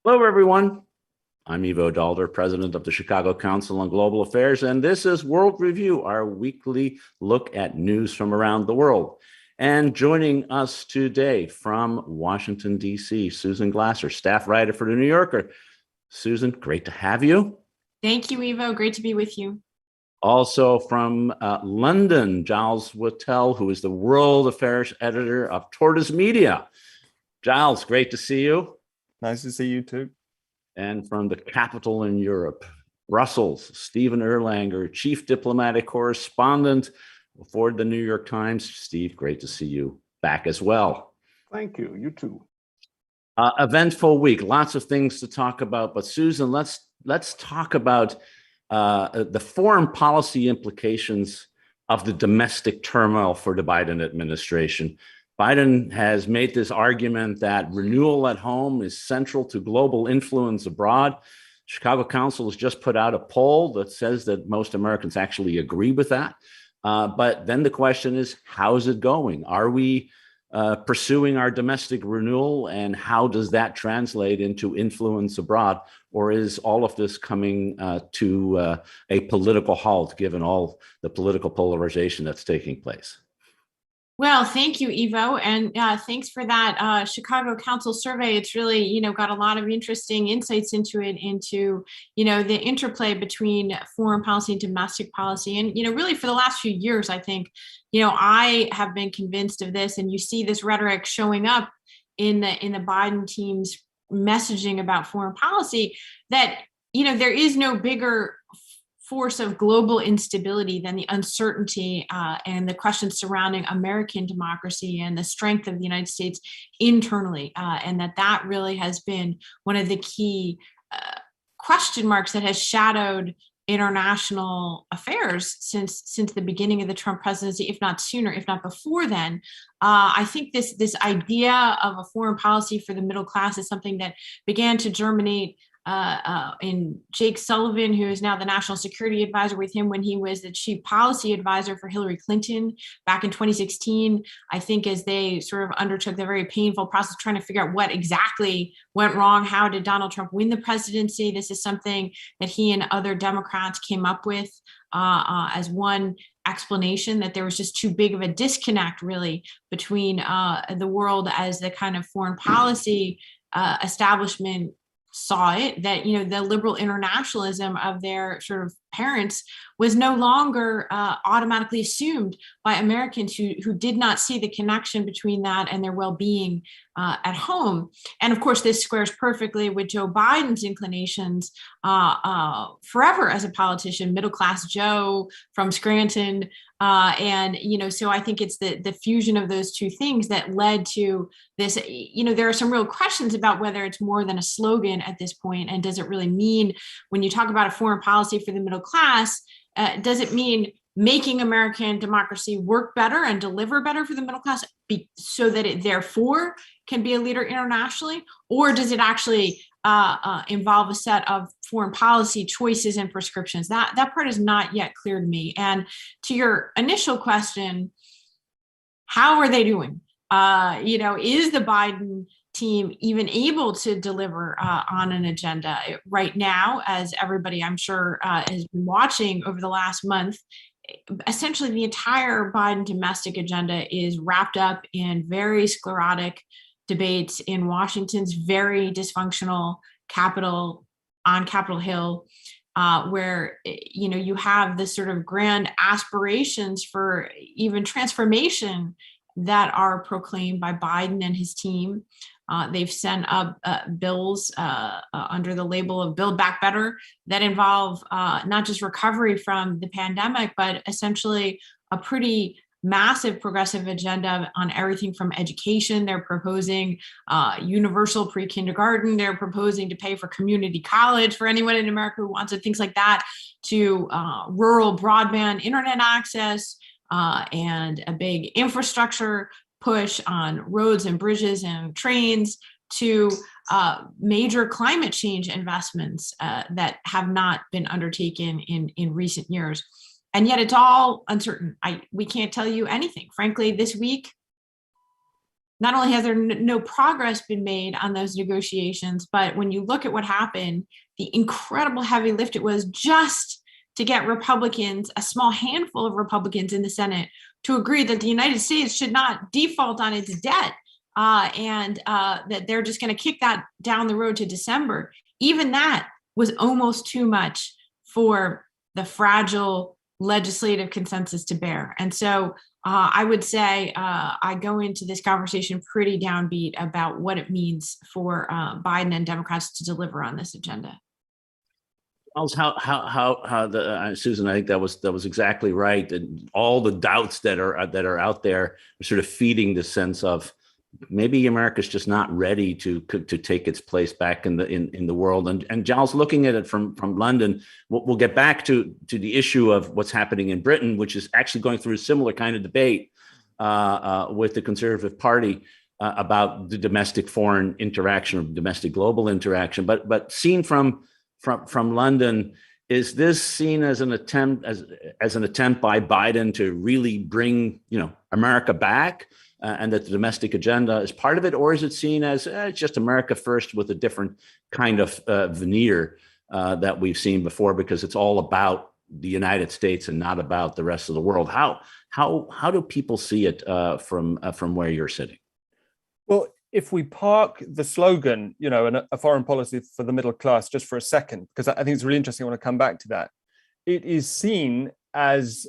Hello, everyone. I'm Ivo Daalder, president of the Chicago Council on Global Affairs, and this is World Review, our weekly look at news from around the world. And joining us today from Washington, D.C., Susan Glasser, staff writer for The New Yorker. Susan, great to have you. Thank you, Ivo. Great to be with you. Also from London, Giles Whittell, who is the world affairs editor of Tortoise Media. Giles, great to see you. Nice to see you too. And from the capital in Europe, Brussels, Stephen Erlanger, chief diplomatic correspondent for the New York Times. Steve, great to see you back as well. Thank you. You too. Eventful week, lots of things to talk about. But Susan, let's talk about the foreign policy implications of the domestic turmoil for the Biden administration. Biden has made this argument that renewal at home is central to global influence abroad. Chicago Council has just put out a poll that says that most Americans actually agree with that. But then the question is, how is it going? Are we pursuing our domestic renewal, and how does that translate into influence abroad? Or is all of this coming to a political halt, given all the political polarization that's taking place? Well, thank you, Ivo, and thanks for that Chicago Council survey. It's really, got a lot of interesting insights into it, the interplay between foreign policy and domestic policy. And, really for the last few years, I think, I have been convinced of this, and you see this rhetoric showing up in the Biden team's messaging about foreign policy, that, there is no bigger force of global instability than the uncertainty and the questions surrounding American democracy and the strength of the United States internally, and that really has been one of the key question marks that has shadowed international affairs since the beginning of the Trump presidency, if not sooner, if not before then. I think this idea of a foreign policy for the middle class is something that began to germinate in Jake Sullivan, who is now the national security advisor, with him when he was the chief policy advisor for Hillary Clinton back in 2016. I think as they sort of undertook the very painful process trying to figure out what exactly went wrong, how did Donald Trump win the presidency? This is something that he and other Democrats came up with as one explanation, that there was just too big of a disconnect really between the world as the kind of foreign policy establishment saw it, that the liberal internationalism of their sort of parents was no longer automatically assumed by Americans who did not see the connection between that and their well-being at home. And of course, this squares perfectly with Joe Biden's inclinations forever as a politician, middle-class Joe from Scranton. So I think it's the fusion of those two things that led to this. There are some real questions about whether it's more than a slogan at this point, and does it really mean, when you talk about a foreign policy for the middle class, does it mean making American democracy work better and deliver better for the middle class so that it therefore can be a leader internationally? Or does it actually involve a set of foreign policy choices and prescriptions? That part is not yet clear to me. And to your initial question, how are they doing? Is the Biden team even able to deliver on an agenda right now? As everybody, I'm sure, has been watching over the last month, essentially the entire Biden domestic agenda is wrapped up in very sclerotic debates in Washington's very dysfunctional Capitol, on Capitol Hill, where you have this sort of grand aspirations for even transformation that are proclaimed by Biden and his team. They've sent up bills under the label of Build Back Better that involve not just recovery from the pandemic, but essentially a pretty massive progressive agenda on everything from education. They're proposing universal pre-kindergarten. They're proposing to pay for community college for anyone in America who wants it, things like that, to rural broadband internet access, and a big infrastructure push on roads and bridges and trains, to major climate change investments that have not been undertaken in recent years. And yet it's all uncertain. We can't tell you anything. Frankly, this week, not only has there no progress been made on those negotiations, but when you look at what happened, the incredible heavy lift it was just to get Republicans, a small handful of Republicans in the Senate, to agree that the United States should not default on its debt, and that they're just going to kick that down the road to December. Even that was almost too much for the fragile legislative consensus to bear. And so I would say I go into this conversation pretty downbeat about what it means for Biden and Democrats to deliver on this agenda. Susan, I think that was exactly right. And all the doubts that are out there are sort of feeding the sense of maybe America's just not ready to take its place back in the world. And Giles, looking at it from London, we'll get back to the issue of what's happening in Britain, which is actually going through a similar kind of debate with the Conservative Party about the domestic foreign interaction or domestic global interaction. But seen from London, is this seen as an attempt by Biden to really bring America back, and that the domestic agenda is part of it, or is it seen as it's just America first with a different kind of veneer that we've seen before, because it's all about the United States and not about the rest of the world? How do people see it from where you're sitting? Well, if we park the slogan, a foreign policy for the middle class just for a second, because I think it's really interesting, I want to come back to that. It is seen as,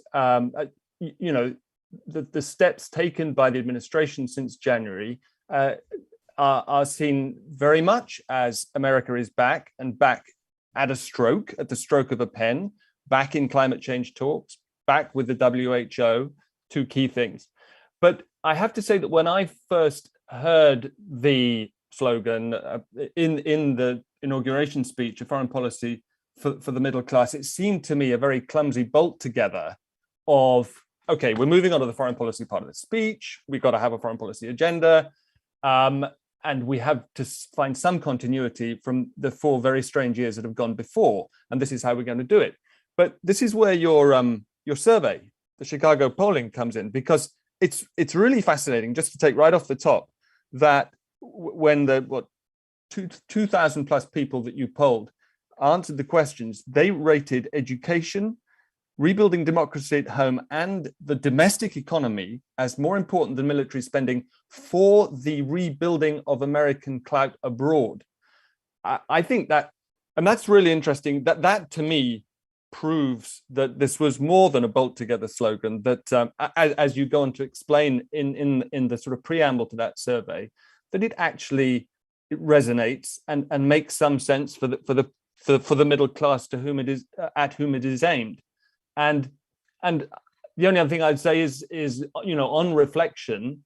the steps taken by the administration since January are seen very much as America is back, and back at the stroke of a pen, back in climate change talks, back with the WHO, two key things. But I have to say that when I first heard the slogan in the inauguration speech, a foreign policy for the middle class, it seemed to me a very clumsy bolt together of, okay, we're moving on to the foreign policy part of the speech. We've got to have a foreign policy agenda. And we have to find some continuity from the 4 very strange years that have gone before. And this is how we're going to do it. But this is where your survey, the Chicago polling, comes in, because it's really fascinating, just to take right off the top, that when the 2,000 plus people that you polled answered the questions, they rated education, rebuilding democracy at home, and the domestic economy as more important than military spending for the rebuilding of American clout abroad. I think that, and that's really interesting, that to me proves that this was more than a bolt together slogan, that as you go on to explain in the sort of preamble to that survey, that it resonates and makes some sense for the middle class to whom it is aimed. And the only other thing I'd say is on reflection,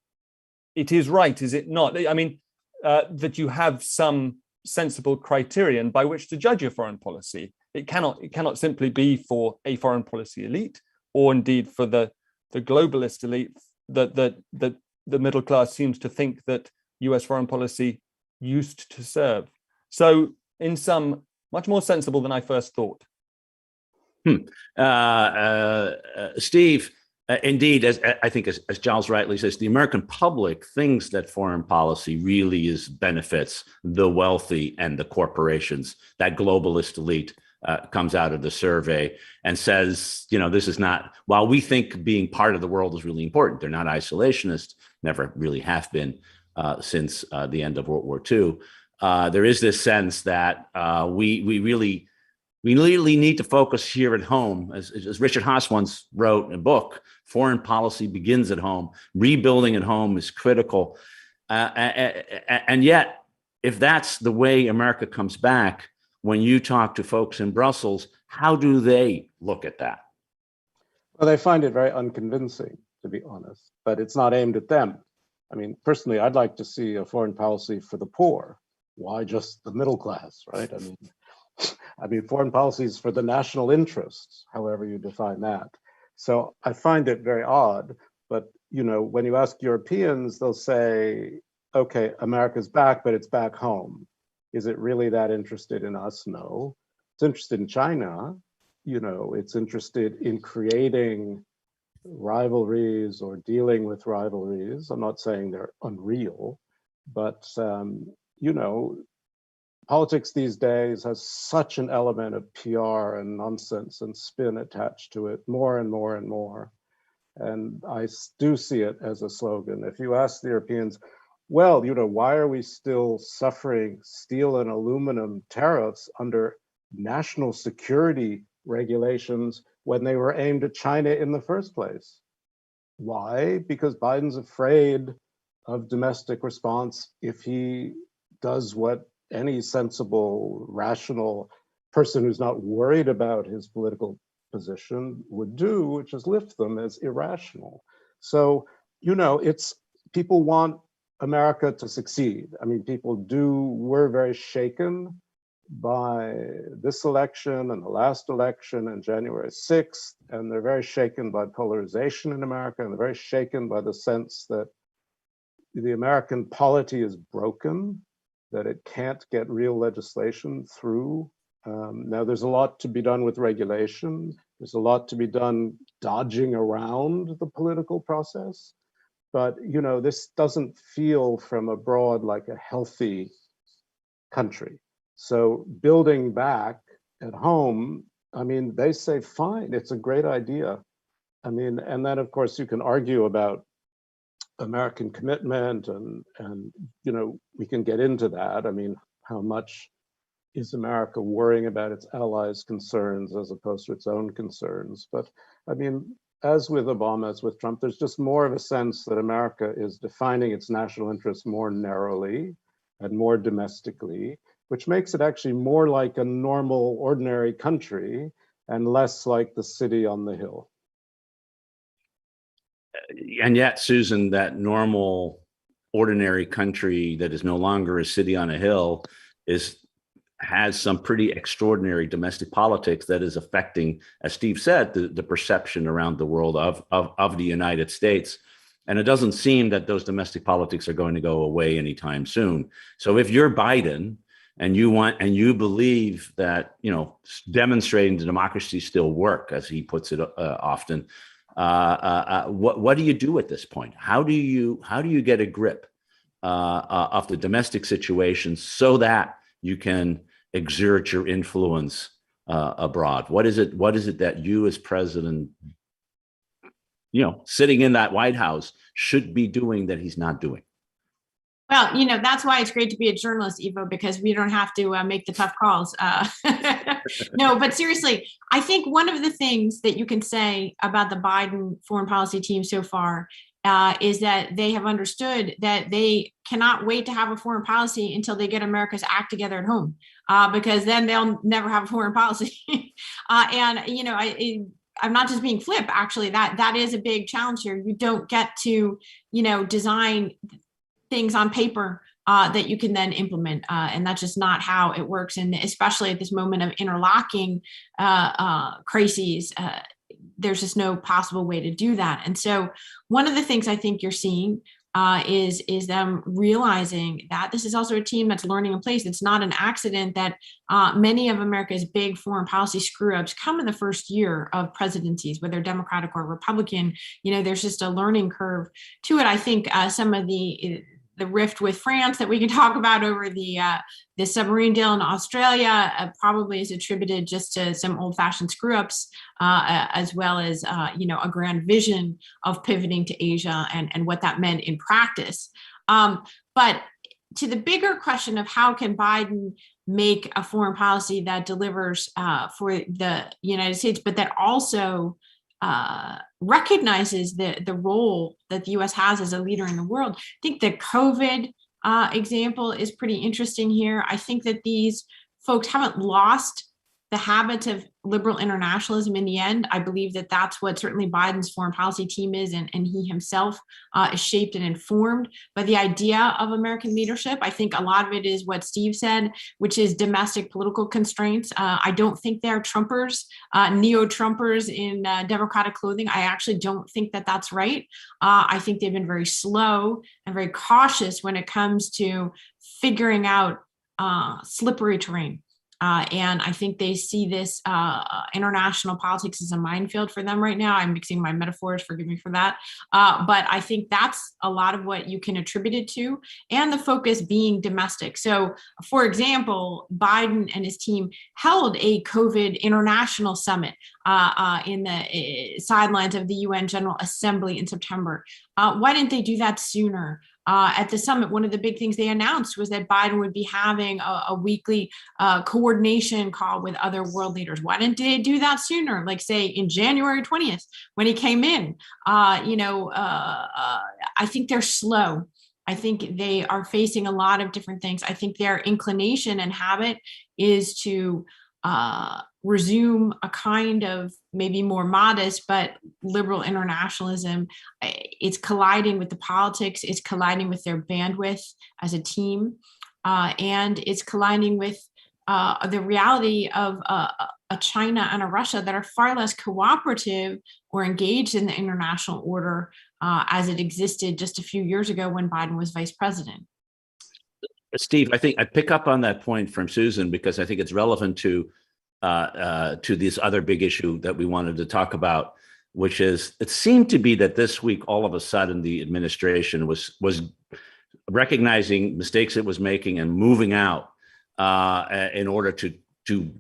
it is right, is it not? I mean, that you have some sensible criterion by which to judge your foreign policy. It cannot simply be for a foreign policy elite, or indeed for the globalist elite that the middle class seems to think that US foreign policy used to serve. So in sum, much more sensible than I first thought. Steve, indeed, as I think, as Giles rightly says, the American public thinks that foreign policy really benefits the wealthy and the corporations. That globalist elite comes out of the survey and says, this is not, while we think being part of the world is really important, they're not isolationists, never really have been since the end of World War II. There is this sense that we really need to focus here at home. As Richard Haas once wrote in a book, foreign policy begins at home. Rebuilding at home is critical. And yet, if that's the way America comes back, when you talk to folks in Brussels, how do they look at that? Well, they find it very unconvincing, to be honest, but it's not aimed at them. I mean, personally, I'd like to see a foreign policy for the poor. Why just the middle class, right? I mean, foreign policies for the national interests, however you define that. So I find it very odd, but when you ask Europeans, they'll say, okay, America's back, but it's back home. Is it really that interested in us? No. It's interested in China. It's interested in creating rivalries or dealing with rivalries. I'm not saying they're unreal, but you know, politics these days has such an element of PR and nonsense and spin attached to it, more and more and more. And I do see it as a slogan. If you ask the Europeans, well, you know, why are we still suffering steel and aluminum tariffs under national security regulations when they were aimed at China in the first place? Why? Because Biden's afraid of domestic response if he does what any sensible, rational person who's not worried about his political position would do, which is lift them as irrational. So, you know, it's people want America to succeed. I mean, were very shaken by this election and the last election and January 6th, and they're very shaken by polarization in America, and they're very shaken by the sense that the American polity is broken, that it can't get real legislation through. Now, there's a lot to be done with regulation. There's a lot to be done dodging around the political process. But, you know, this doesn't feel from abroad like a healthy country. So building back at home, I mean, they say, fine, it's a great idea. I mean, and then of course you can argue about American commitment and you know, we can get into that. I mean, how much is America worrying about its allies' concerns as opposed to its own concerns? But I mean, as with Obama, as with Trump, there's just more of a sense that America is defining its national interests more narrowly and more domestically, which makes it actually more like a normal, ordinary country and less like the city on the hill. And yet, Susan, that normal, ordinary country that is no longer a city on a hill has some pretty extraordinary domestic politics that is affecting, as Steve said, the perception around the world of the United States. And it doesn't seem that those domestic politics are going to go away anytime soon. So if you're Biden and you believe that, you know, demonstrating the democracy still work, as he puts it often, what do you do at this point? How do you get a grip of the domestic situation so that you can exert your influence abroad? What is it that you as president, you know, sitting in that White House, should be doing that he's not doing? Well, you know, that's why it's great to be a journalist, Ivo, because we don't have to make the tough calls. No, but seriously, I think one of the things that you can say about the Biden foreign policy team so far is that they have understood that they cannot wait to have a foreign policy until they get America's act together at home, because then they'll never have a foreign policy. And, you know, I'm not just being flip, actually, that is a big challenge here. You don't get to, you know, design things on paper that you can then implement. And that's just not how it works. And especially at this moment of interlocking crises, there's just no possible way to do that. And so one of the things I think you're seeing is them realizing that this is also a team that's learning in place. It's not an accident that many of America's big foreign policy screw-ups come in the first year of presidencies, whether Democratic or Republican. You know, there's just a learning curve to it. I think some of the rift with France that we can talk about over the submarine deal in Australia probably is attributed just to some old-fashioned screw-ups, as well as you know, a grand vision of pivoting to Asia and what that meant in practice. But to the bigger question of how can Biden make a foreign policy that delivers for the United States, but that also recognizes the role that the U.S. has as a leader in the world. I think the COVID example is pretty interesting here. I think that these folks haven't lost the habits of liberal internationalism in the end. I believe that that's what certainly Biden's foreign policy team is, and he himself is shaped and informed by the idea of American leadership. I think a lot of it is what Steve said, which is domestic political constraints. I don't think they're Trumpers, neo-Trumpers in Democratic clothing. I actually don't think that that's right. I think they've been very slow and very cautious when it comes to figuring out slippery terrain. And I think they see this international politics as a minefield for them right now. I'm mixing my metaphors, forgive me for that. But I think that's a lot of what you can attribute it to, and the focus being domestic. So, for example, Biden and his team held a COVID international summit in the sidelines of the UN General Assembly in September. Why didn't they do that sooner? At the summit, one of the big things they announced was that Biden would be having a weekly coordination call with other world leaders. Why didn't they do that sooner? Like, say, in January 20th, when he came in. I think they're slow. I think they are facing a lot of different things. I think their inclination and habit is to resume a kind of maybe more modest but liberal internationalism. It's colliding with the politics, it's colliding with their bandwidth as a team, and it's colliding with the reality of a China and a Russia that are far less cooperative or engaged in the international order as it existed just a few years ago when Biden was vice president. Steve, I think I pick up on that point from Susan because I think it's relevant to this other big issue that we wanted to talk about, which is it seemed to be that this week, all of a sudden, the administration was recognizing mistakes it was making and moving out in order to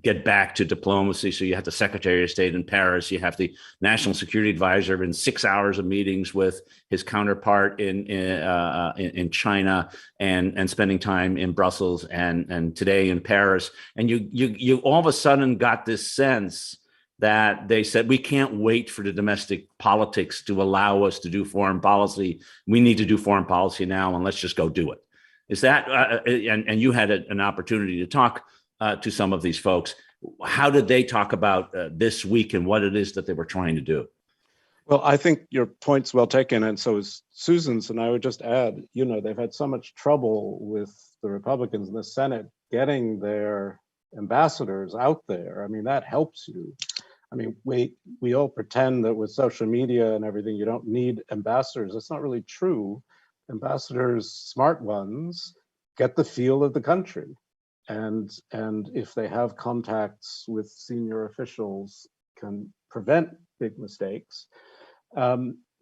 get back to diplomacy. So you have the Secretary of State in Paris, you have the National Security Advisor in 6 hours of meetings with his counterpart in China, and spending time in Brussels and today in Paris. And you all of a sudden got this sense that they said, we can't wait for the domestic politics to allow us to do foreign policy. We need to do foreign policy now, and let's just go do it. Is that, and you had an opportunity to talk to some of these folks. How did they talk about this week and what it is that they were trying to do? Well, I think your point's well taken, and so is Susan's. And I would just add, they've had so much trouble with the Republicans in the Senate getting their ambassadors out there. I mean, that helps you. I mean, we all pretend that with social media and everything, you don't need ambassadors. That's not really true. Ambassadors, smart ones, get the feel of the country. And if they have contacts with senior officials, can prevent big mistakes.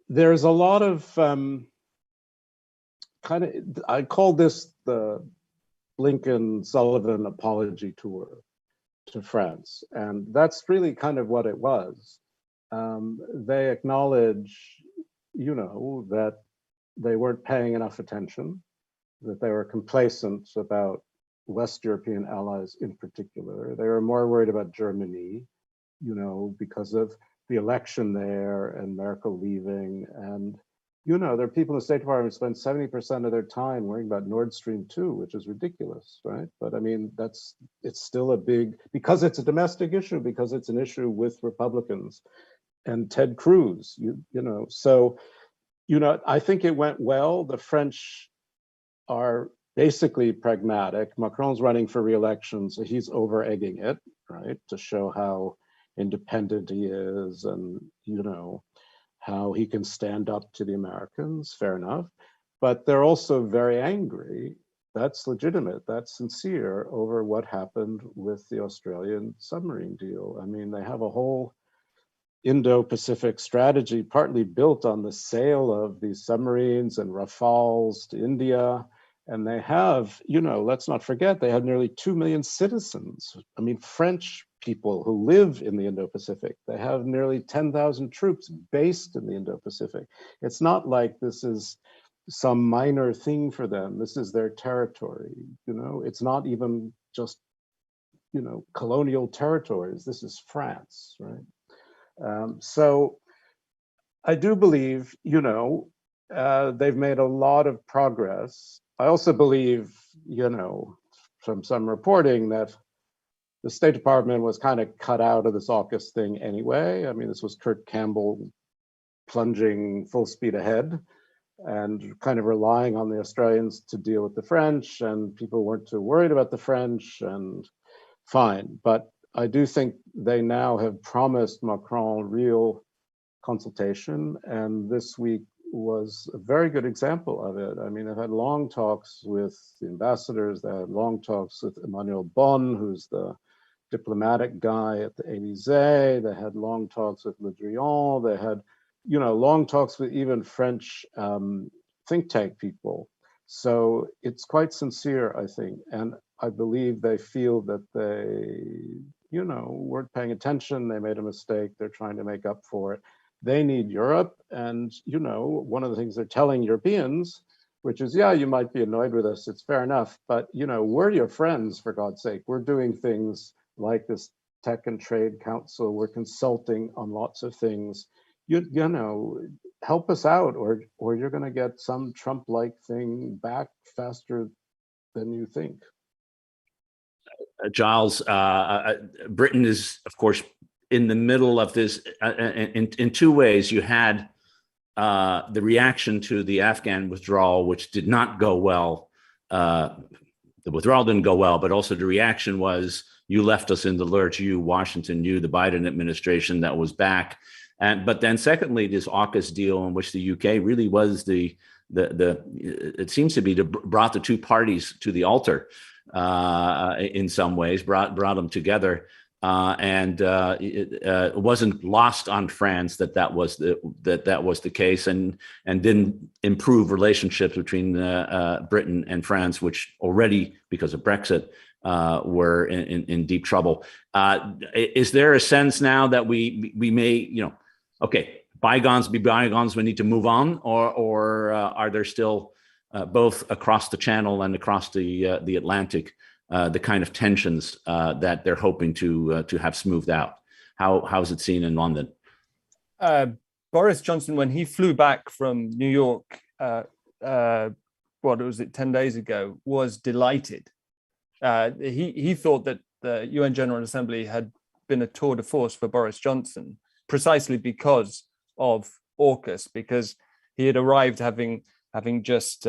There's a lot of I call this the Blinken-Sullivan apology tour to France. And that's really kind of what it was. They acknowledge, that they weren't paying enough attention, that they were complacent about West European allies in particular. They were more worried about Germany, because of the election there and Merkel leaving. And, there are people in the State Department who spend 70% of their time worrying about Nord Stream 2, which is ridiculous, right? But I mean, it's still a big, because it's a domestic issue, because it's an issue with Republicans and Ted Cruz, So, I think it went well. The French are basically pragmatic. Macron's running for re-election, so he's over-egging it, right, to show how independent he is and, how he can stand up to the Americans, fair enough. But they're also very angry. That's legitimate, that's sincere over what happened with the Australian submarine deal. I mean, they have a whole Indo-Pacific strategy partly built on the sale of these submarines and Rafales to India. And they have, let's not forget, they have nearly 2 million citizens. I mean, French people who live in the Indo-Pacific. They have nearly 10,000 troops based in the Indo-Pacific. It's not like this is some minor thing for them. This is their territory, It's not even just, colonial territories. This is France, right? So I do believe, they've made a lot of progress. I also believe, from some reporting that the State Department was kind of cut out of this AUKUS thing anyway. I mean, this was Kurt Campbell plunging full speed ahead and kind of relying on the Australians to deal with the French, and people weren't too worried about the French, and fine. But I do think they now have promised Macron real consultation, and this week was a very good example of it. I mean, I've had long talks with the ambassadors, they had long talks with Emmanuel Bon, who's the diplomatic guy at the Élysée. They had long talks with Le Drian. They had, long talks with even French think tank people. So it's quite sincere, I think. And I believe they feel that they, weren't paying attention. They made a mistake. They're trying to make up for it. They need Europe. And, one of the things they're telling Europeans, which is, yeah, you might be annoyed with us. It's fair enough. But, we're your friends, for God's sake. We're doing things like this Tech and Trade Council. We're consulting on lots of things. Help us out, or you're going to get some Trump-like thing back faster than you think. Giles, Britain is, of course, in the middle of this in two ways. You had the reaction to the Afghan withdrawal, which did not go well. The withdrawal didn't go well, but also the reaction was, you left us in the lurch, you, Washington, you, the Biden administration that was back. But then secondly, this AUKUS deal in which the UK really was it seems to be brought the two parties to the altar in some ways, brought them together. It wasn't lost on France that was the case, and didn't improve relationships between Britain and France, which already, because of Brexit, were in deep trouble. Is there a sense now that we may, okay, bygones be bygones, we need to move on, or are there still both across the Channel and across the Atlantic the kind of tensions that they're hoping to have smoothed out? How's it seen in London? Boris Johnson, when he flew back from New York, 10 days ago, was delighted. He thought that the UN General Assembly had been a tour de force for Boris Johnson, precisely because of AUKUS, because he had arrived having just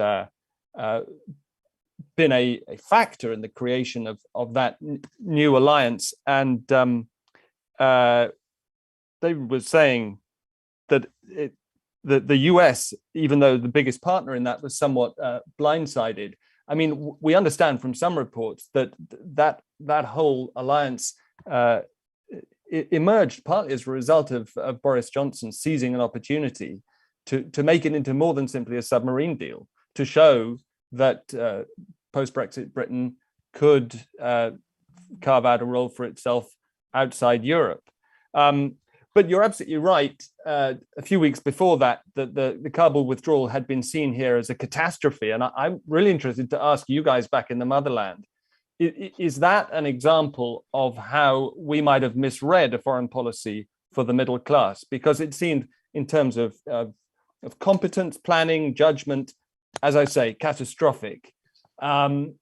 been a factor in the creation of that new alliance. And they were saying that the US, even though the biggest partner in that, was somewhat blindsided. I mean, we understand from some reports that whole alliance it emerged partly as a result of Boris Johnson seizing an opportunity to make it into more than simply a submarine deal, to show that post-Brexit Britain could carve out a role for itself outside Europe. But you're absolutely right. A few weeks before that, the Kabul withdrawal had been seen here as a catastrophe. And I'm really interested to ask you guys back in the motherland, is that an example of how we might have misread a foreign policy for the middle class? Because it seemed, in terms of competence, planning, judgment, as I say, catastrophic. And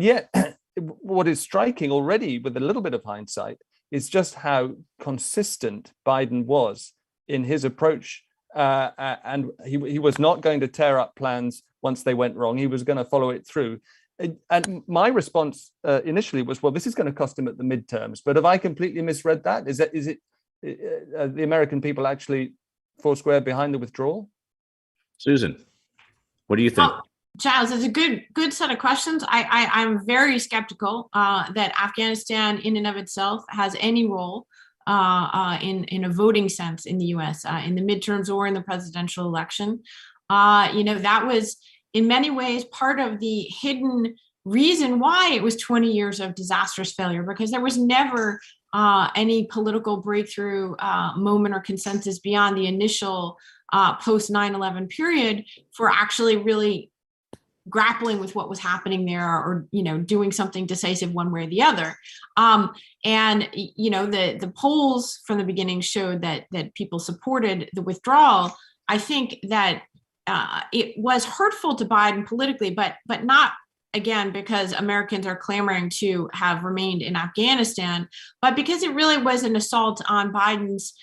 yet, what is striking already with a little bit of hindsight is just how consistent Biden was in his approach. And he was not going to tear up plans once they went wrong. He was going to follow it through. And my response initially was, well, this is going to cost him at the midterms. But have I completely misread that? Is it the American people actually foursquare behind the withdrawal? Susan, what do you think? Giles, it's a good set of questions. I'm very skeptical that Afghanistan in and of itself has any role in a voting sense in the US in the midterms or in the presidential election. That was in many ways part of the hidden reason why it was 20 years of disastrous failure, because there was never any political breakthrough moment or consensus beyond the initial post 9/11 period for actually really grappling with what was happening there, or doing something decisive one way or the other. The polls from the beginning showed that people supported the withdrawal. I think that it was hurtful to Biden politically, but not, again, because Americans are clamoring to have remained in Afghanistan, but because it really was an assault on Biden's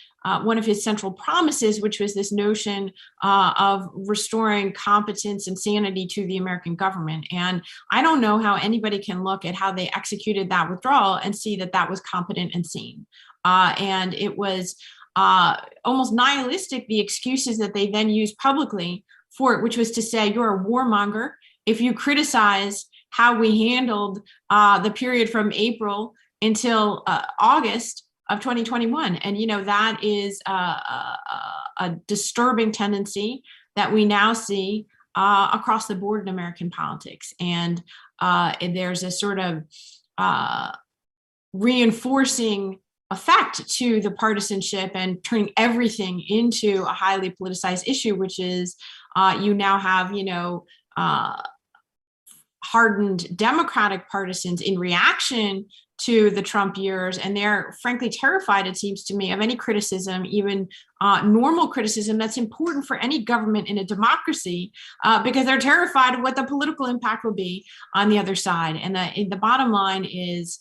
one of his central promises, which was this notion of restoring competence and sanity to the American government. And I don't know how anybody can look at how they executed that withdrawal and see that was competent and sane. And it was almost nihilistic, the excuses that they then used publicly for it, which was to say, you're a warmonger if you criticize how we handled the period from April until August of 2021. And, that is a disturbing tendency that we now see across the board in American politics. And there's a sort of reinforcing effect to the partisanship and turning everything into a highly politicized issue, which is you now have, hardened Democratic partisans in reaction to the Trump years, and they're frankly terrified, it seems to me, of any criticism, even normal criticism that's important for any government in a democracy, because they're terrified of what the political impact will be on the other side. And the bottom line is,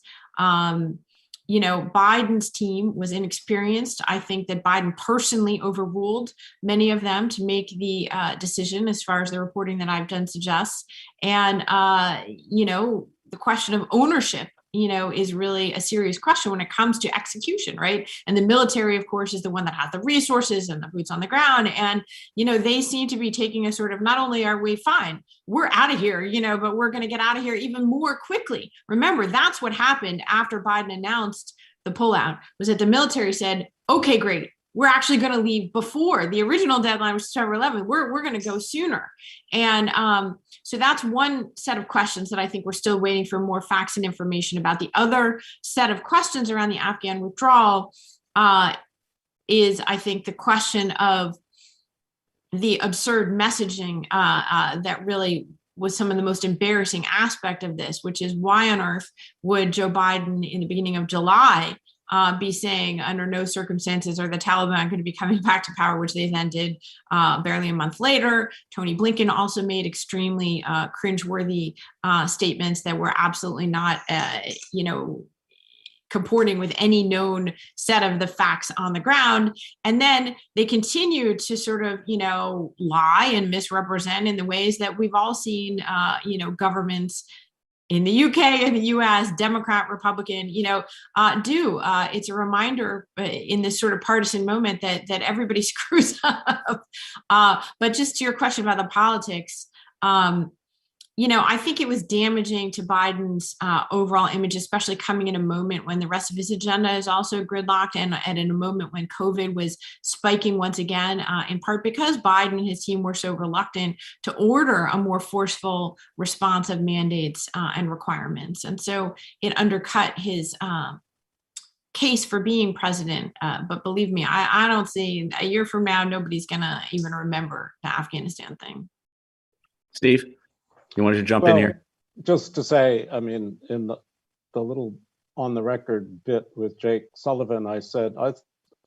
Biden's team was inexperienced. I think that Biden personally overruled many of them to make the decision, as far as the reporting that I've done suggests. And, the question of ownership, is really a serious question when it comes to execution, right? And the military, of course, is the one that has the resources and the boots on the ground. And, they seem to be taking a sort of, not only are we fine, we're out of here, but we're going to get out of here even more quickly. Remember, that's what happened after Biden announced the pullout, was that the military said, okay, great. We're actually going to leave before the original deadline, was September 11th. We're going to go sooner. And so that's one set of questions that I think we're still waiting for more facts and information about. The other set of questions around the Afghan withdrawal is, I think, the question of the absurd messaging that really was some of the most embarrassing aspect of this, which is, why on earth would Joe Biden in the beginning of July be saying under no circumstances are the Taliban going to be coming back to power, which they then did barely a month later. Tony Blinken also made extremely cringeworthy statements that were absolutely not, comporting with any known set of the facts on the ground. And then they continue to sort of, lie and misrepresent in the ways that we've all seen, governments in the UK and the US, Democrat, Republican, do. It's a reminder in this sort of partisan moment that everybody screws up. But just to your question about the politics, I think it was damaging to Biden's overall image, especially coming in a moment when the rest of his agenda is also gridlocked, and in a moment when COVID was spiking once again, in part because Biden and his team were so reluctant to order a more forceful response of mandates and requirements. And so it undercut his case for being president. But believe me, I don't see a year from now, nobody's going to even remember the Afghanistan thing. Steve, you wanted to jump in here? Just to say, I mean, in the little on the record bit with Jake Sullivan, I said,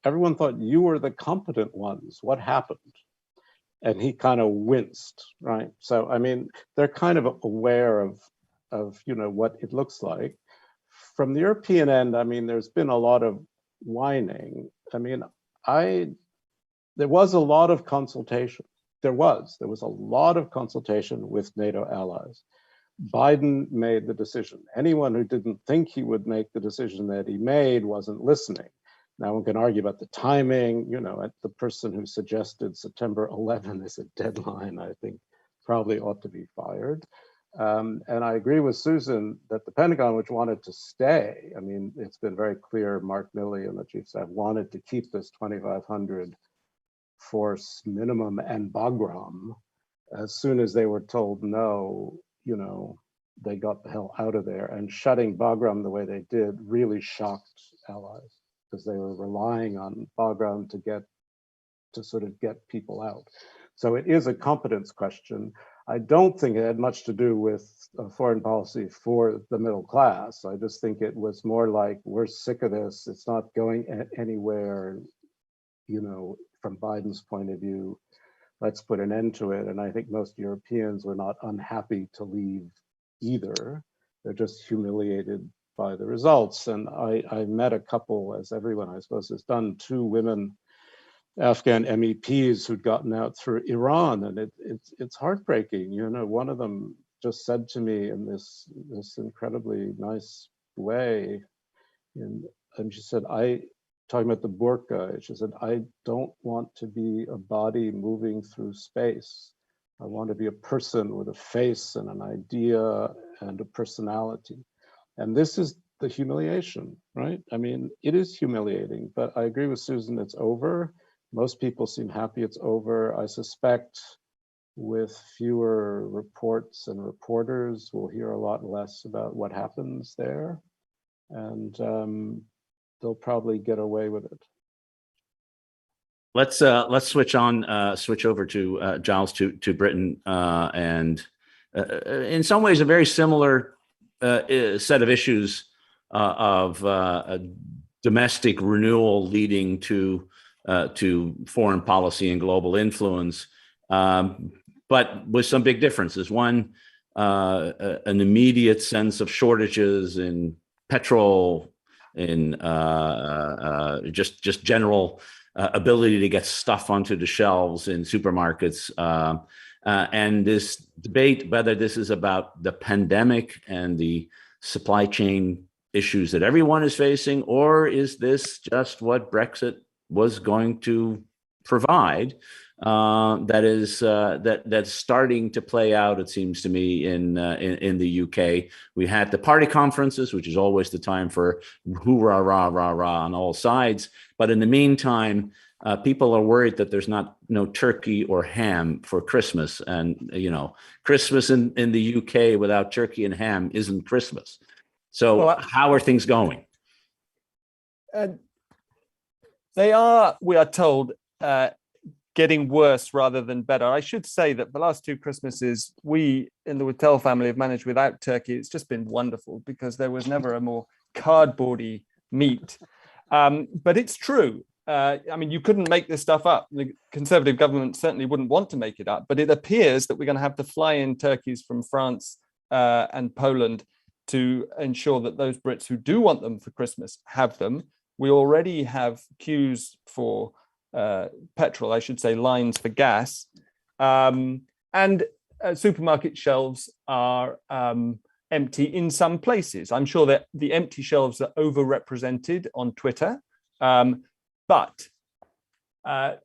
everyone thought you were the competent ones. What happened? And he kind of winced, right? So, I mean, they're kind of aware of what it looks like. From the European end, I mean, there's been a lot of whining. I mean, there was a lot of consultation. There was a lot of consultation with NATO allies. Biden made the decision. Anyone who didn't think he would make the decision that he made wasn't listening. Now one can argue about the timing, the person who suggested September 11 as a deadline, I think probably ought to be fired. And I agree with Susan that the Pentagon, which wanted to stay, I mean, it's been very clear, Mark Milley and the Chief of Staff wanted to keep this 2,500 force minimum and Bagram. As soon as they were told no, they got the hell out of there. And shutting Bagram the way they did really shocked allies, because they were relying on Bagram to sort of get people out. So it is a competence question. I don't think it had much to do with foreign policy for the middle class. I just think it was more like, we're sick of this. It's not going anywhere, from Biden's point of view, let's put an end to it. And I think most Europeans were not unhappy to leave either. They're just humiliated by the results. And I met a couple, as everyone I suppose has done, 2 women Afghan MEPs who'd gotten out through Iran, and it's heartbreaking. One of them just said to me in this incredibly nice way, and she said, talking about the burqa, she said, I don't want to be a body moving through space. I want to be a person with a face and an idea and a personality. And this is the humiliation, right? I mean, it is humiliating, but I agree with Susan, it's over. Most people seem happy it's over. I suspect with fewer reports and reporters, we'll hear a lot less about what happens there. And they'll probably get away with it. Let's switch over to Giles, to Britain, and in some ways a very similar set of issues of domestic renewal leading to foreign policy and global influence, but with some big differences. One, an immediate sense of shortages in petrol, in just general ability to get stuff onto the shelves in supermarkets, and this debate whether this is about the pandemic and the supply chain issues that everyone is facing, or is this just what Brexit was going to provide? That's starting to play out, it seems to me, in the UK. We had the party conferences, which is always the time for hoorah, rah, rah, rah on all sides. But in the meantime, people are worried that there's no turkey or ham for Christmas. And, Christmas in the UK without turkey and ham isn't Christmas. So how are things going? They are, we are told, getting worse rather than better. I should say that the last two Christmases, we in the Whittell family have managed without turkey. It's just been wonderful because there was never a more cardboardy meat. But it's true. You couldn't make this stuff up. The Conservative government certainly wouldn't want to make it up, but it appears that we're going to have to fly in turkeys from France and Poland to ensure that those Brits who do want them for Christmas have them. We already have queues for petrol, I should say, lines for gas, and supermarket shelves are empty in some places. I'm sure that the empty shelves are overrepresented on Twitter, but there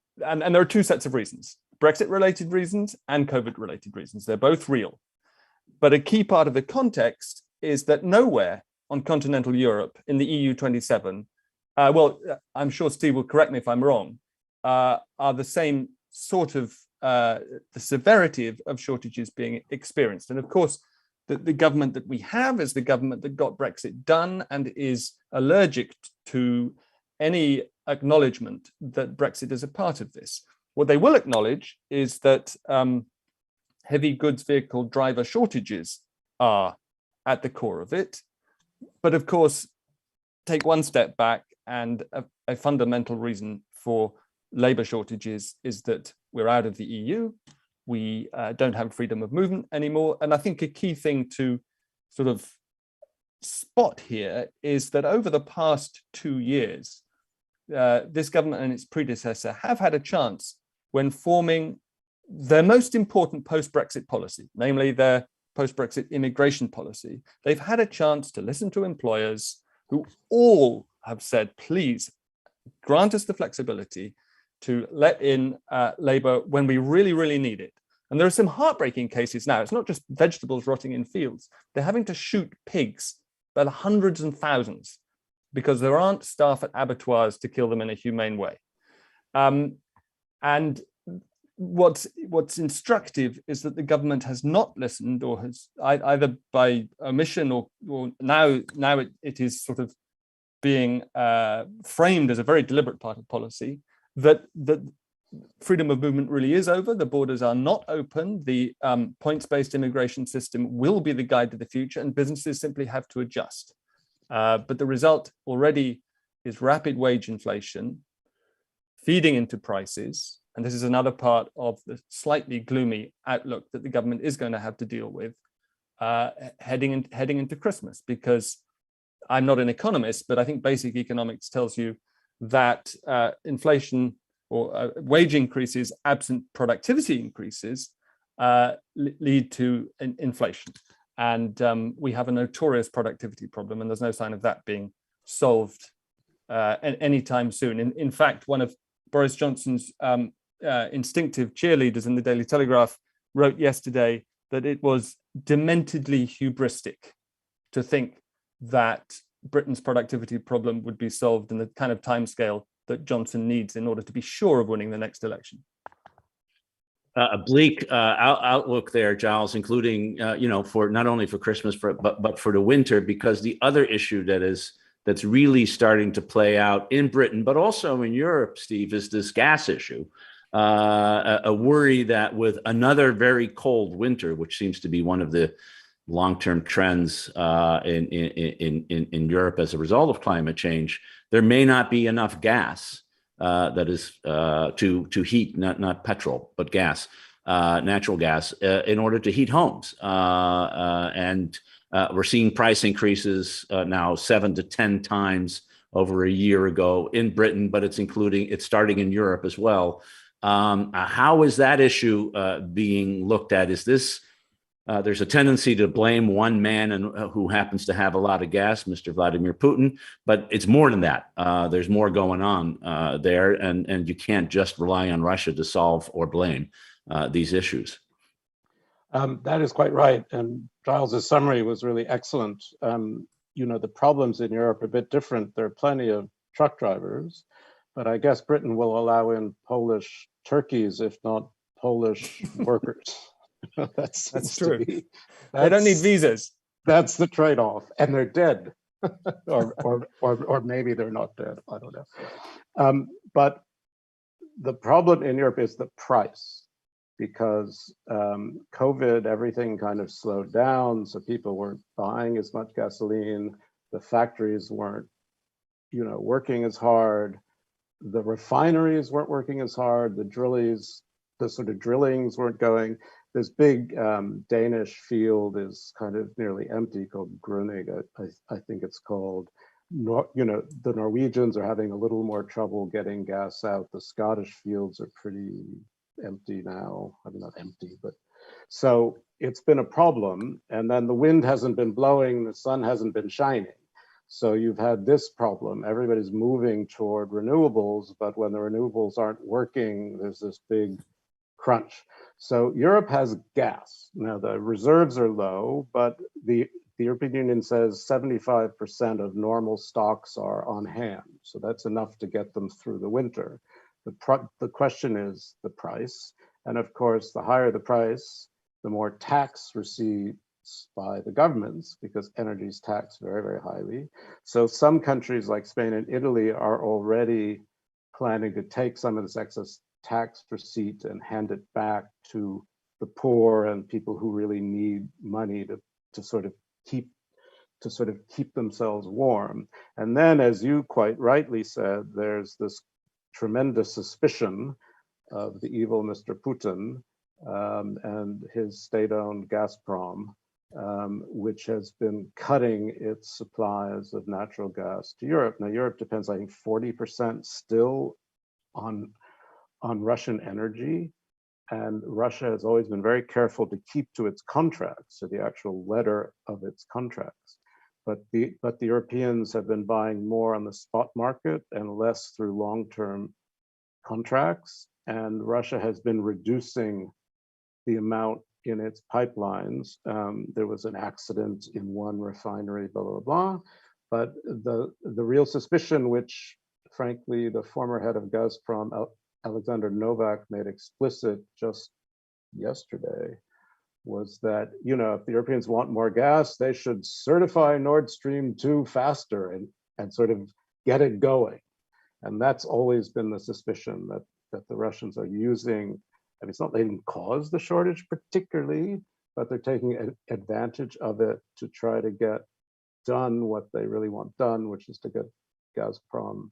are two sets of reasons: Brexit-related reasons and COVID-related reasons. They're both real, but a key part of the context is that nowhere on continental Europe in the EU 27, I'm sure Steve will correct me if I'm wrong, are the same sort of the severity of shortages being experienced. And of course, the government that we have is the government that got Brexit done and is allergic to any acknowledgement that Brexit is a part of this. What they will acknowledge is that heavy goods vehicle driver shortages are at the core of it. But of course, take one step back, and a fundamental reason for labour shortages is that we're out of the EU. We don't have freedom of movement anymore. And I think a key thing to sort of spot here is that over the past 2 years, this government and its predecessor have had a chance when forming their most important post-Brexit policy, namely their post-Brexit immigration policy. They've had a chance to listen to employers who all have said, please grant us the flexibility to let in labour when we really, really need it. And there are some heartbreaking cases now. It's not just vegetables rotting in fields. They're having to shoot pigs by the hundreds and thousands because there aren't staff at abattoirs to kill them in a humane way. And what's instructive is that the government has not listened, or has either by omission or now it is sort of being framed as a very deliberate part of policy, that freedom of movement really is over. The borders are not open. The points-based immigration system will be the guide to the future, and businesses simply have to adjust. But the result already is rapid wage inflation feeding into prices. And this is another part of the slightly gloomy outlook that the government is going to have to deal with heading into Christmas, because I'm not an economist, but I think basic economics tells you that inflation or wage increases absent productivity increases lead to inflation. And we have a notorious productivity problem, and there's no sign of that being solved anytime soon. In fact, one of Boris Johnson's instinctive cheerleaders in the Daily Telegraph wrote yesterday that it was dementedly hubristic to think that Britain's productivity problem would be solved in the kind of timescale that Johnson needs in order to be sure of winning the next election? A bleak outlook there, Giles, including for not only for Christmas, but for the winter, because the other issue that's really starting to play out in Britain, but also in Europe, Steve, is this gas issue. A worry that with another very cold winter, which seems to be one of the long-term trends in Europe as a result of climate change, there may not be enough gas. That is to heat, not petrol, but gas, natural gas, in order to heat homes. And we're seeing price increases now 7 to 10 times over a year ago in Britain, but it's starting in Europe as well. How is that issue being looked at? Is this there's a tendency to blame one man who happens to have a lot of gas, Mr. Vladimir Putin, but it's more than that. There's more going on there, and you can't just rely on Russia to solve or blame these issues. That is quite right, and Giles's summary was really excellent. The problems in Europe are a bit different. There are plenty of truck drivers, but I guess Britain will allow in Polish turkeys, if not Polish workers. That's true. They don't need visas. That's the trade-off, and they're dead, or maybe they're not dead. I don't know. But the problem in Europe is the price, because COVID, everything kind of slowed down, so people weren't buying as much gasoline. The factories weren't, working as hard. The refineries weren't working as hard. The sort of drillings weren't going. This big Danish field is kind of nearly empty, called Gröning, I think it's called. The Norwegians are having a little more trouble getting gas out. The Scottish fields are pretty empty now. I mean, not empty, but so it's been a problem. And then the wind hasn't been blowing, the sun hasn't been shining. So you've had this problem. Everybody's moving toward renewables, but when the renewables aren't working, there's this big crunch. So Europe has gas. Now the reserves are low, but the European Union says 75% of normal stocks are on hand. So that's enough to get them through the winter. The question is the price. And of course, the higher the price, the more tax receipts by the governments, because energy is taxed very, very highly. So some countries like Spain and Italy are already planning to take some of this excess tax receipt and hand it back to the poor and people who really need money to sort of keep themselves warm. And then, as you quite rightly said, there's this tremendous suspicion of the evil Mr. Putin and his state-owned Gazprom, which has been cutting its supplies of natural gas to Europe. Now, Europe depends, I think, 40% still on Russian energy, and Russia has always been very careful to keep to its contracts, to the actual letter of its contracts. But the Europeans have been buying more on the spot market and less through long-term contracts, and Russia has been reducing the amount in its pipelines. There was an accident in one refinery, blah, blah, blah. But the real suspicion, which frankly the former head of Gazprom, Alexander Novak, made explicit just yesterday, was that, if the Europeans want more gas, they should certify Nord Stream 2 faster and sort of get it going. And that's always been the suspicion, that the Russians are using. I mean, it's not they didn't cause the shortage particularly, but they're taking advantage of it to try to get done what they really want done, which is to get Gazprom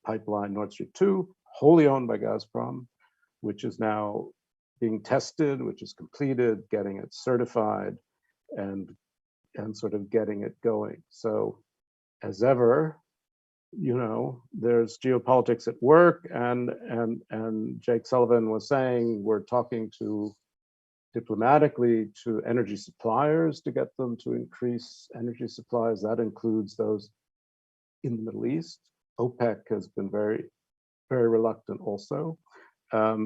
pipeline Nord Stream 2, wholly owned by Gazprom, which is now being tested, which is completed, getting it certified, and sort of getting it going. So, as ever, there's geopolitics at work, and Jake Sullivan was saying we're talking diplomatically to energy suppliers to get them to increase energy supplies. That includes those in the Middle East. OPEC has been very, very reluctant also.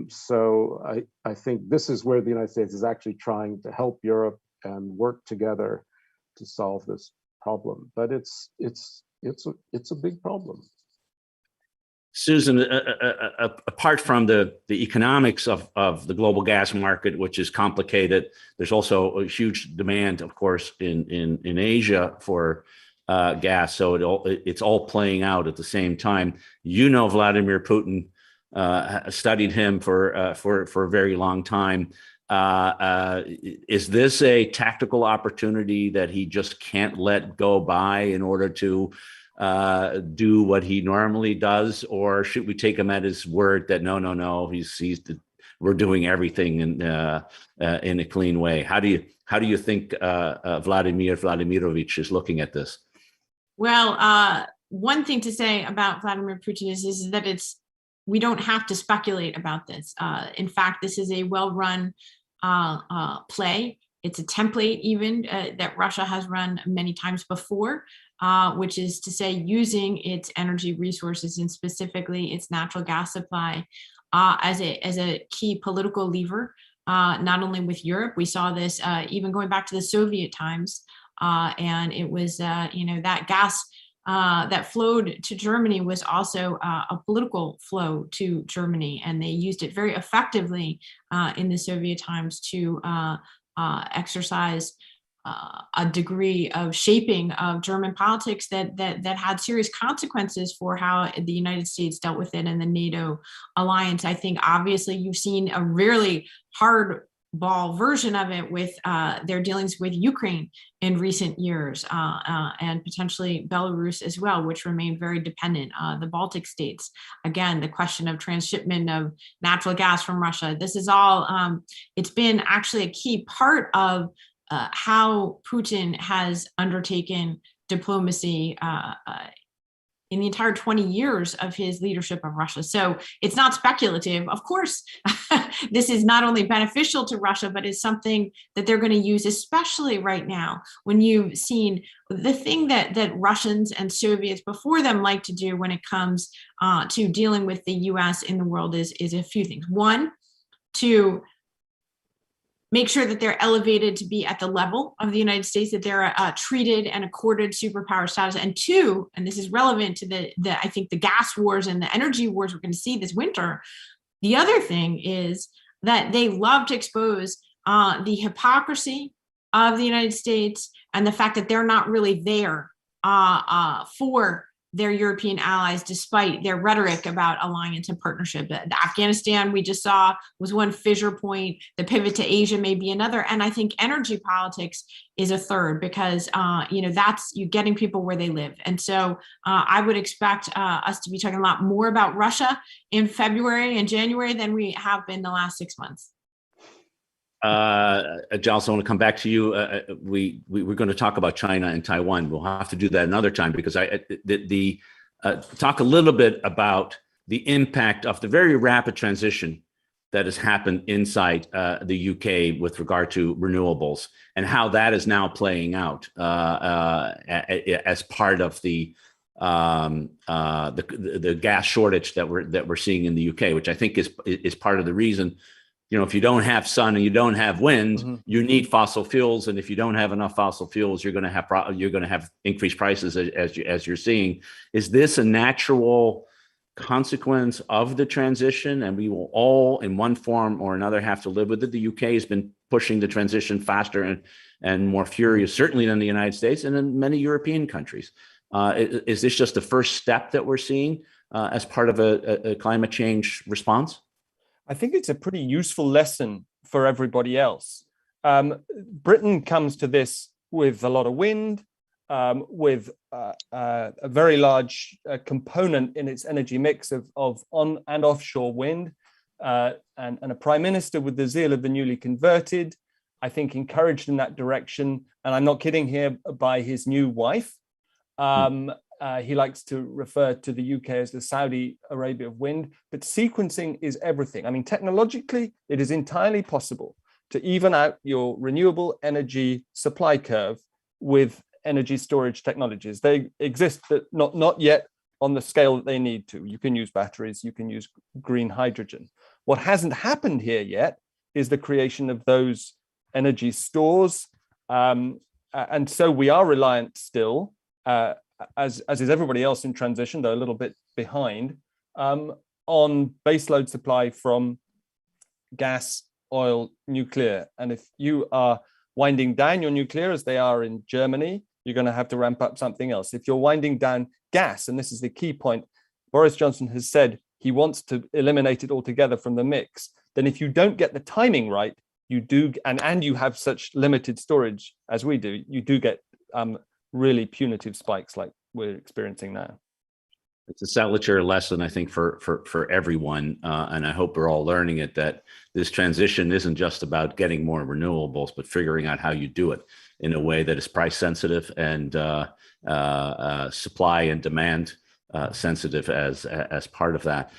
So I think this is where the United States is actually trying to help Europe and work together to solve this problem, but it's a big problem. Susan, apart from the economics of the global gas market, which is complicated, there's also a huge demand, of course, in Asia for gas. So it's all playing out at the same time. You know, Vladimir Putin, studied him for a very long time. Is this a tactical opportunity that he just can't let go by in order to do what he normally does, or should we take him at his word that no, we're doing everything in a clean way? How do you think Vladimir Vladimirovich is looking at this? Well, one thing to say about Vladimir Putin is that we don't have to speculate about this. In fact, this is a well-run play. It's a template even that Russia has run many times before, which is to say using its energy resources and specifically its natural gas supply as a key political lever, not only with Europe. We saw this even going back to the Soviet times, and it was that gas that flowed to Germany was also a political flow to Germany, and they used it very effectively in the Soviet times to exercise a degree of shaping of German politics that had serious consequences for how the United States dealt with it and the NATO alliance. I think obviously you've seen a really hardball version of it with their dealings with Ukraine in recent years, and potentially Belarus as well, which remain very dependent. The Baltic states, again, the question of transshipment of natural gas from Russia. This is all, it's been actually a key part of how Putin has undertaken diplomacy in the entire 20 years of his leadership of Russia. So it's not speculative. Of course, this is not only beneficial to Russia, but it's something that they're going to use, especially right now, when you've seen the thing that Russians and Soviets before them like to do when it comes to dealing with the US in the world is a few things. One, to make sure that they're elevated to be at the level of the United States, that they're treated and accorded superpower status. And two, and this is relevant to I think the gas wars and the energy wars we're going to see this winter. The other thing is that they love to expose the hypocrisy of the United States and the fact that they're not really there for their European allies, despite their rhetoric about alliance and partnership. The Afghanistan we just saw was one fissure point. The pivot to Asia may be another. And I think energy politics is a third, because that's you getting people where they live. And so I would expect us to be talking a lot more about Russia in February and January than we have been the last 6 months. Giles, I want to come back to you. We're going to talk about China and Taiwan. We'll have to do that another time, because talk a little bit about the impact of the very rapid transition that has happened inside the UK with regard to renewables, and how that is now playing out as part of the gas shortage that we're seeing in the UK, which I think is part of the reason. If you don't have sun and you don't have wind, you need fossil fuels, and if you don't have enough fossil fuels, you're going to have increased prices as you're seeing. Is this a natural consequence of the transition, and we will all, in one form or another, have to live with it? The UK has been pushing the transition faster and more furious, certainly than the United States and in many European countries. Is this just the first step that we're seeing as part of a climate change response? I think it's a pretty useful lesson for everybody else. Britain comes to this with a lot of wind, with a very large component in its energy mix of on and offshore wind, and a prime minister with the zeal of the newly converted, I think encouraged in that direction. And I'm not kidding here, by his new wife. He likes to refer to the UK as the Saudi Arabia of wind, but sequencing is everything. I mean, technologically, it is entirely possible to even out your renewable energy supply curve with energy storage technologies. They exist, but not yet on the scale that they need to. You can use batteries, you can use green hydrogen. What hasn't happened here yet is the creation of those energy stores and so we are reliant still, as is everybody else in transition, though a little bit behind, on baseload supply from gas, oil, nuclear. And if you are winding down your nuclear, as they are in Germany, you're going to have to ramp up something else. If you're winding down gas, and this is the key point, Boris Johnson has said he wants to eliminate it altogether from the mix, then if you don't get the timing right, you do, and you have such limited storage as we do, you do get really punitive spikes like we're experiencing now. It's a salutary lesson, I think, for everyone, and I hope we're all learning it, that this transition isn't just about getting more renewables, but figuring out how you do it in a way that is price sensitive and supply and demand sensitive as part of that.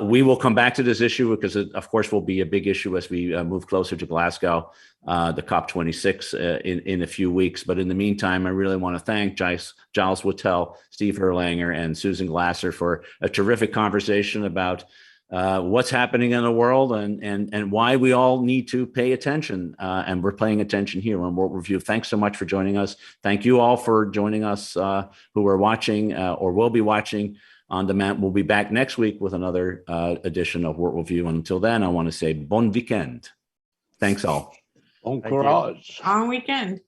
We will come back to this issue because it, of course, will be a big issue as we move closer to Glasgow, the COP26 in a few weeks. But in the meantime, I really want to thank Giles Whittell, Steve Erlanger, and Susan Glasser for a terrific conversation about what's happening in the world and why we all need to pay attention. And we're paying attention here on World Review. Thanks so much for joining us. Thank you all for joining us who are watching or will be watching on demand. We'll be back next week with another edition of World Review. And until then, I want to say bon weekend. Thanks all. Bon courage. Long weekend.